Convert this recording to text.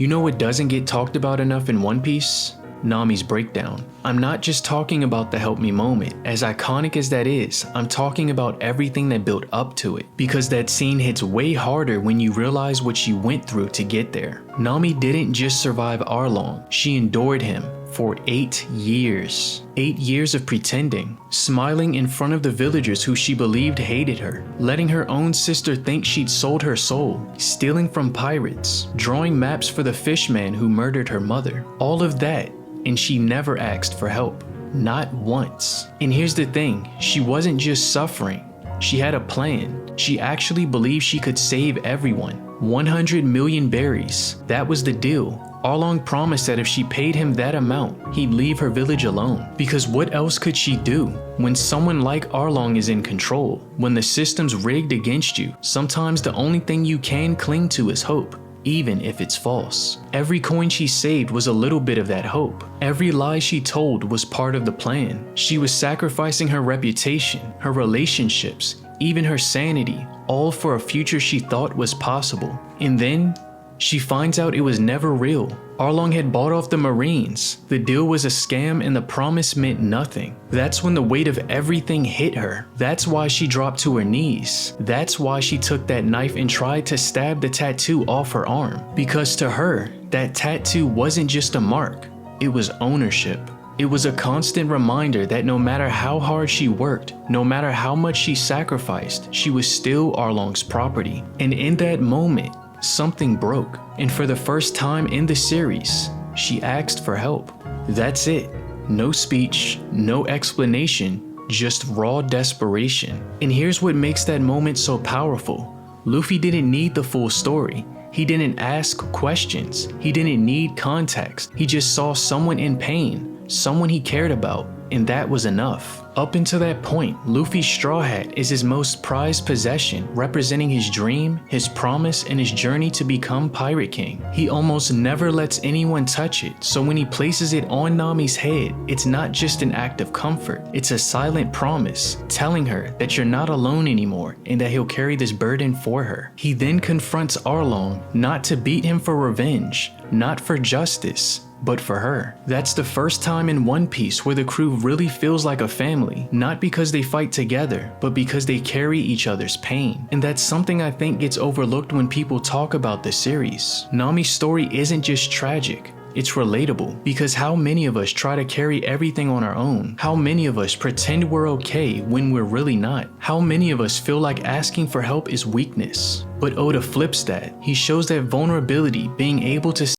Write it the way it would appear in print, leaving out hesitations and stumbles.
You know what doesn't get talked about enough in One Piece? Nami's breakdown. I'm not just talking about the help me moment, as iconic as that is, I'm talking about everything that built up to it, because that scene hits way harder when you realize what she went through to get there. Nami didn't just survive Arlong, she endured him for 8 years. 8 years of pretending, smiling in front of the villagers who she believed hated her, letting her own sister think she'd sold her soul, stealing from pirates, drawing maps for the fishman who murdered her mother. All of that, and she never asked for help. Not once. And here's the thing, she wasn't just suffering. She had a plan. She actually believed she could save everyone. 100 million berries. That was the deal. Arlong promised that if she paid him that amount, he'd leave her village alone. Because what else could she do? When someone like Arlong is in control, when the system's rigged against you, sometimes the only thing you can cling to is hope, even if it's false. Every coin she saved was a little bit of that hope. Every lie she told was part of the plan. She was sacrificing her reputation, her relationships, even her sanity, all for a future she thought was possible. And then, she finds out it was never real. Arlong had bought off the Marines. The deal was a scam and the promise meant nothing. That's when the weight of everything hit her. That's why she dropped to her knees. That's why she took that knife and tried to stab the tattoo off her arm. Because to her, that tattoo wasn't just a mark, it was ownership. It was a constant reminder that no matter how hard she worked, no matter how much she sacrificed, she was still Arlong's property. And in that moment, something broke, and for the first time in the series, she asked for help. That's it. No speech, no explanation, just raw desperation. And here's what makes that moment so powerful. Luffy didn't need the full story. He didn't ask questions. He didn't need context. He just saw someone in pain, someone he cared about, and that was enough. Up until that point, Luffy's straw hat is his most prized possession, representing his dream, his promise, and his journey to become Pirate King. He almost never lets anyone touch it, so when he places it on Nami's head, it's not just an act of comfort, it's a silent promise, telling her that you're not alone anymore and that he'll carry this burden for her. He then confronts Arlong, not to beat him for revenge, not for justice, but for her. That's the first time in One Piece where the crew really feels like a family, not because they fight together, but because they carry each other's pain. And that's something I think gets overlooked when people talk about the series. Nami's story isn't just tragic, it's relatable, because how many of us try to carry everything on our own? How many of us pretend we're okay when we're really not? How many of us feel like asking for help is weakness? But Oda flips that. He shows that vulnerability, being able to